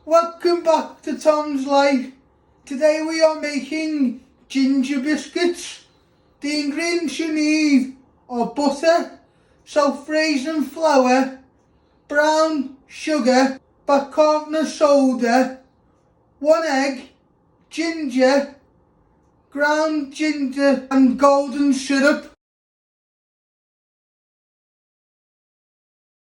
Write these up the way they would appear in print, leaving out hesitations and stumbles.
Welcome back to Tom's Life. Today we are making ginger biscuits. The ingredients you need are butter, self-raising flour, brown sugar, bicarbonate soda, 1 egg, ginger, ground ginger and golden syrup.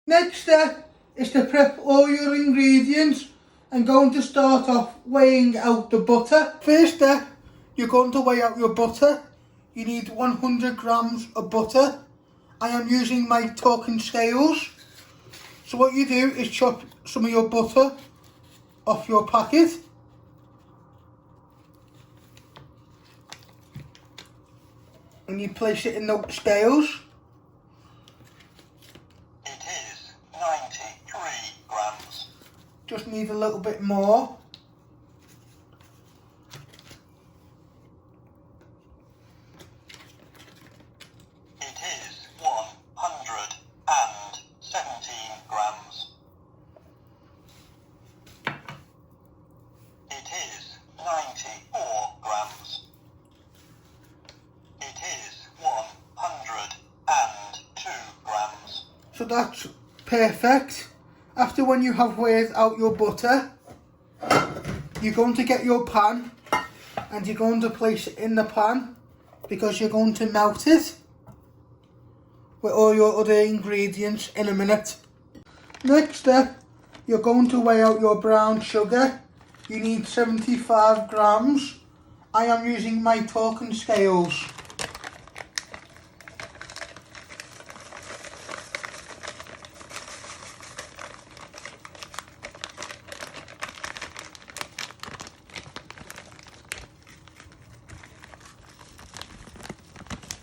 Next step is to prep all your ingredients. I'm going to start off weighing out the butter. First step, you're going to weigh out your butter. You need 100 grams of butter. I am using my talking scales. So what you do is chop some of your butter off your packet. And you place it in the scales. It is 93 grams. Just need a little bit more. It is 117 grams. It is 94 grams. It is 102 grams. So that's perfect. After when you have weighed out your butter, you're going to get your pan and you're going to place it in the pan because you're going to melt it with all your other ingredients in a minute. Next step, you're going to weigh out your brown sugar. You need 75 grams. I am using my talking scales.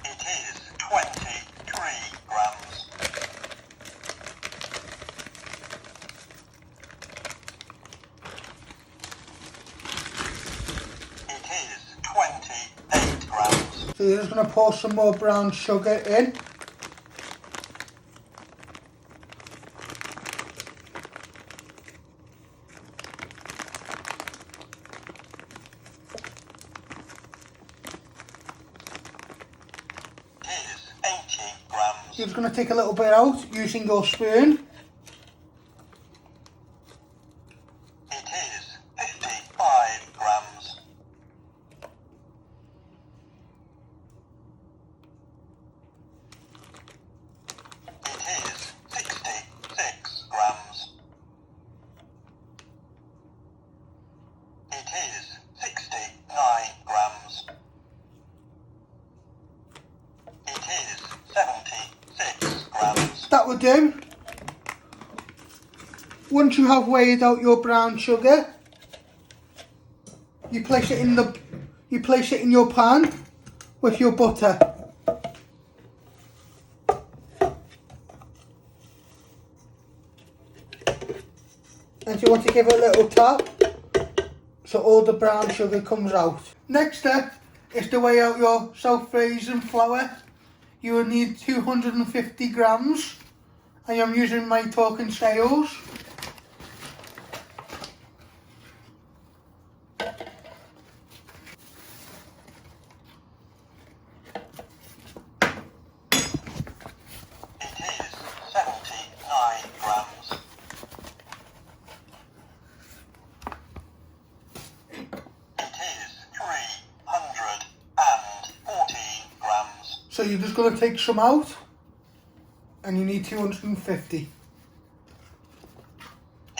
It is 23 grams. It is 28 grams. So you're just going to pour some more brown sugar in. It is 80 grams. You're just going to take a little bit out using your spoon. It is 55 grams. It is 66 grams. It is 69 grams. It is 76 grams. That would do. Once you have weighed out your brown sugar, you place it in your pan with your butter. And you want to give it a little tap so all the brown sugar comes out. Next step is to weigh out your self-raising flour. You will need 250 grams. I am using my talking scales. It is 79 grams. It is 314 grams. So you're just going to take some out and you need 250. It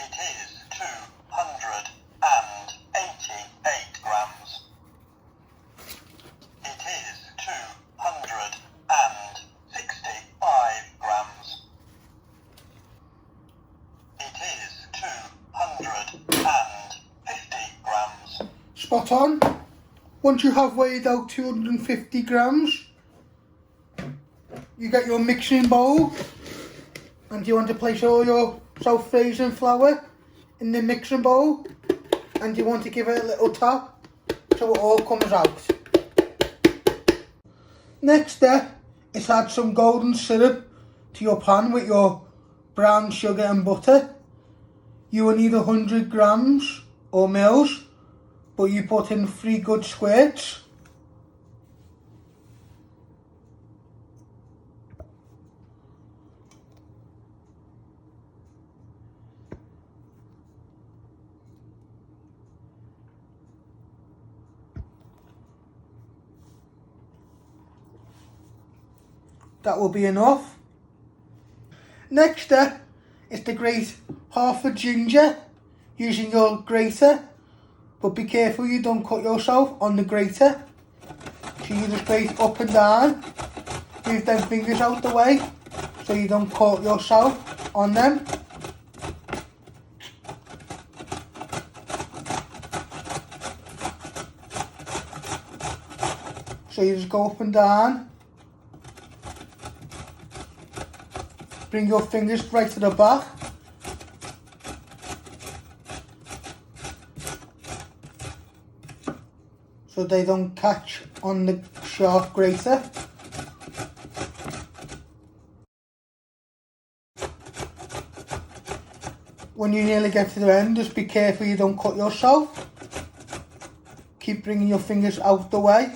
is 288 grams. It is 265 grams. It is 250 grams. Spot on. Once you have weighed out 250 grams, you get your mixing bowl and you want to place all your self-raising flour in the mixing bowl and you want to give it a little tap so it all comes out. Next step is add some golden syrup to your pan with your brown sugar and butter. you will need 100 grams or mils, but you put in 3 good squirts. That will be enough. Next step is to grate half a ginger using your grater, but be careful you don't cut yourself on the grater. So you just grate up and down, move them fingers out the way so you don't cut yourself on them. So you just go up and down. Bring your fingers right to the back. So they don't catch on the sharp grater. When you nearly get to the end, just be careful you don't cut yourself. Keep bringing your fingers out the way.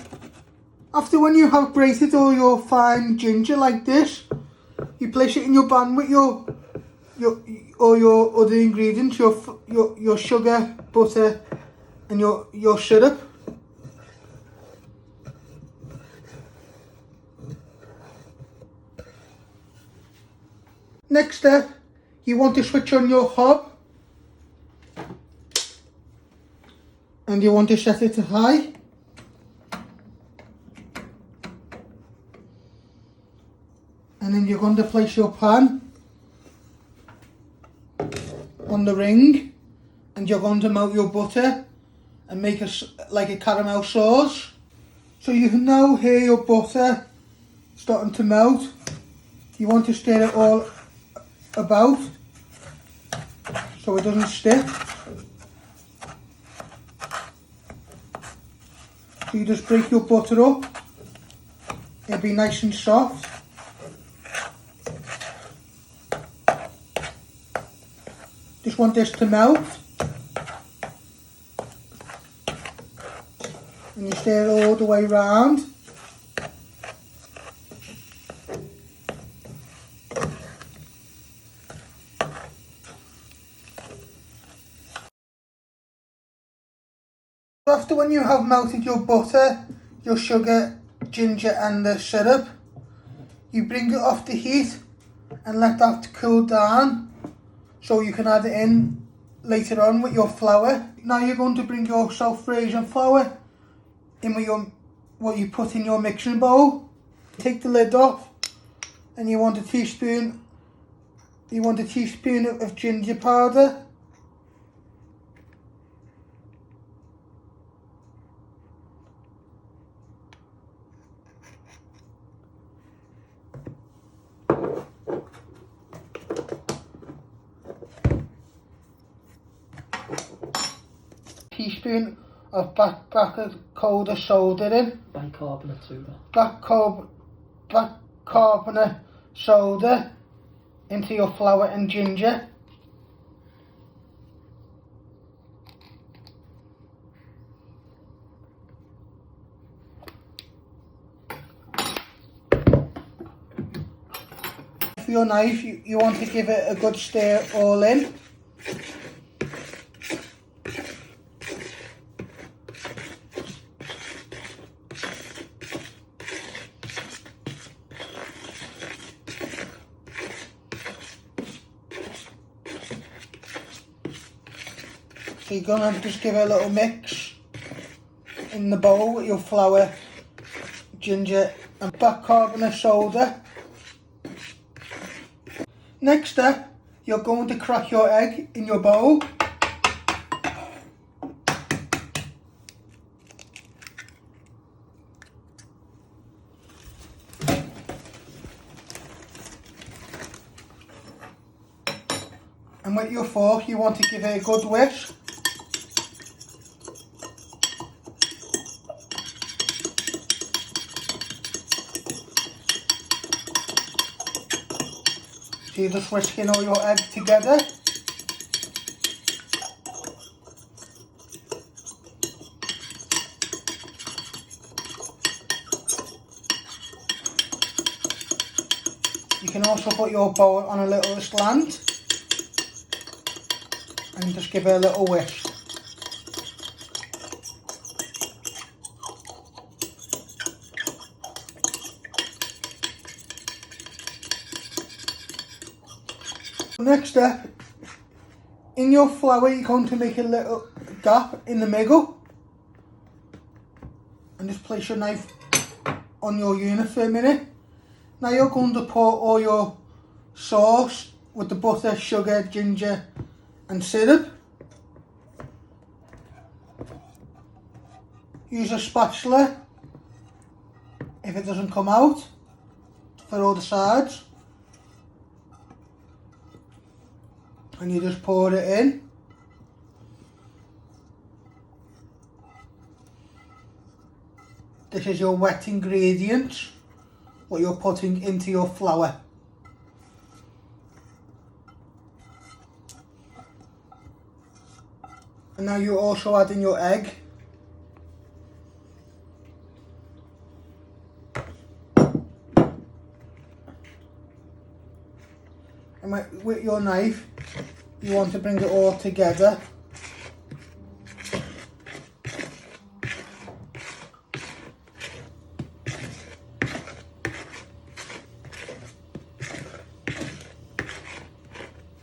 After when you have grated all your fine ginger like this, you place it in your pan with your other ingredients, your sugar, butter, and your syrup. Next step, you want to switch on your hob, and you want to set it to high. And then you're going to place your pan on the ring, and you're going to melt your butter and make like a caramel sauce. So you can now hear your butter starting to melt. You want to stir it all about so it doesn't stick. So you just break your butter up. It'll be nice and soft. Just want this to melt. And you stir it all the way round. After when you have melted your butter, your sugar, ginger and the syrup, you bring it off the heat and let that cool down so you can add it in later on with your flour. Now you're going to bring your self-raising flour in with what you put in your mixing bowl. Take the lid off and you want a teaspoon of ginger powder. Teaspoon of bicarbonate soda in. Bicarbonate sugar. Bicarbonate soda into your flour and ginger. For your knife, you want to give it a good stir all in. So you're going to just give it a little mix in the bowl with your flour, ginger and bicarbonate soda. Next step, you're going to crack your egg in your bowl. And with your fork, you want to give it a good whisk. So you're just whisking all your eggs together. can also put your bowl on a little slant and just give it a little whisk. Next step, in your flour you're going to make a little gap in the middle and just place your knife on your unit for a minute. Now you're going to pour all your sauce with the butter, sugar, ginger and syrup. Use a spatula if it doesn't come out for all the sides. And you just pour it in. This is your wet ingredients, what you're putting into your flour. And now you're also adding your egg. And with your knife, you want to bring it all together.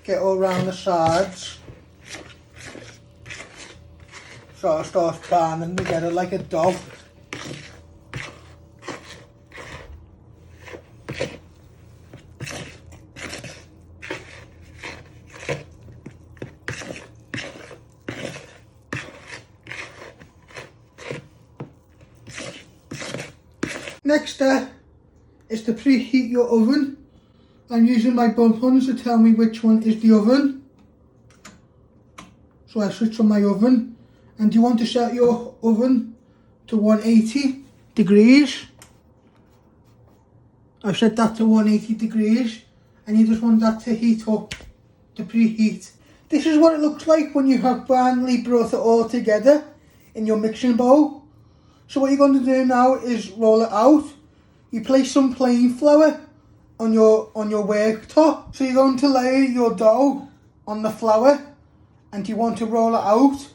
Get all around the sides. So it starts binding together like a dough. Next step is to preheat your oven. I'm using my buttons to tell me which one is the oven. So I switch on my oven, and you want to set your oven to 180 degrees. I've set that to 180 degrees, and you just want that to heat up, to preheat. This is what it looks like when you have finally brought it all together in your mixing bowl. So what you're going to do now is roll it out. You place some plain flour on your worktop. So you're going to layer your dough on the flour, and you want to roll it out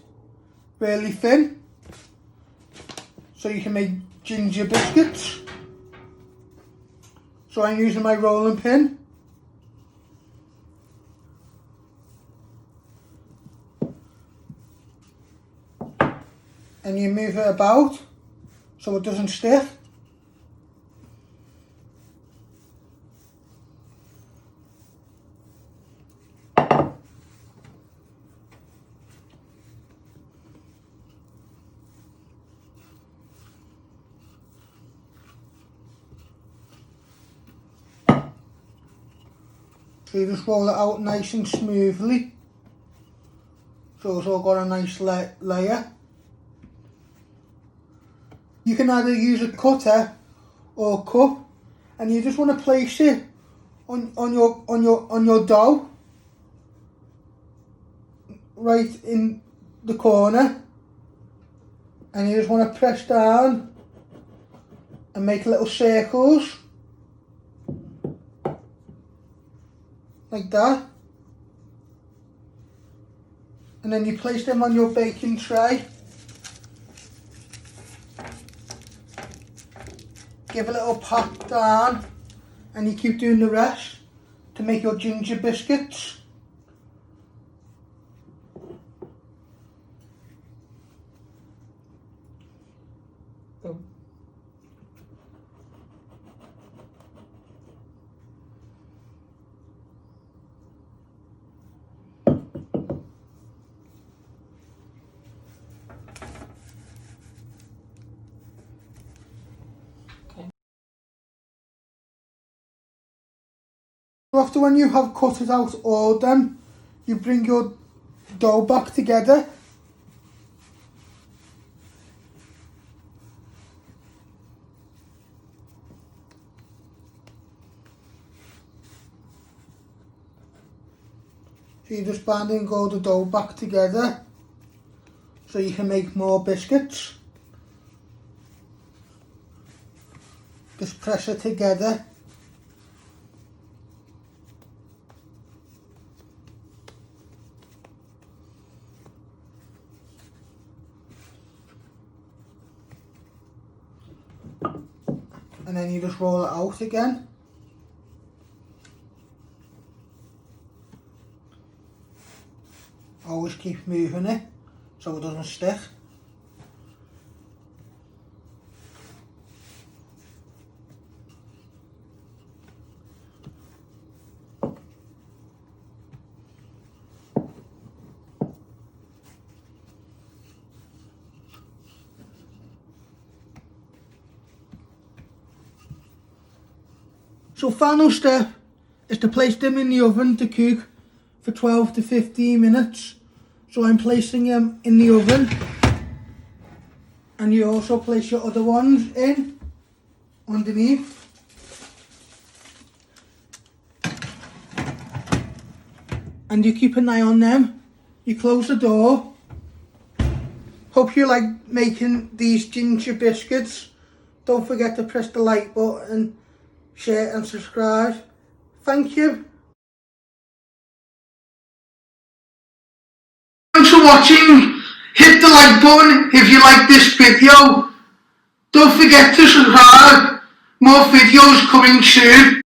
really thin so you can make ginger biscuits. So I'm using my rolling pin. And you move it about so it doesn't stick. So you just roll it out nice and smoothly, so it's all got a nice layer. You can either use a cutter or cup, and you just want to place it on your dough, right in the corner, and you just want to press down and make little circles. Like that, and then you place them on your baking tray. Give a little pat down, and you keep doing the rest to make your ginger biscuits. So after when you have cut it out all done, you bring your dough back together. So you just band and go the dough back together so you can make more biscuits. Just press it together. and then you just roll it out again. Always keep moving it so it doesn't stick. So final step is to place them in the oven to cook for 12 to 15 minutes. So I'm placing them in the oven, and you also place your other ones in underneath. And you keep an eye on them. You close the door. Hope you like making these ginger biscuits. Don't forget to press the like button, share and subscribe. Thank you. Thanks for watching. Hit the like button if you like this video. Don't forget to subscribe. More videos coming soon.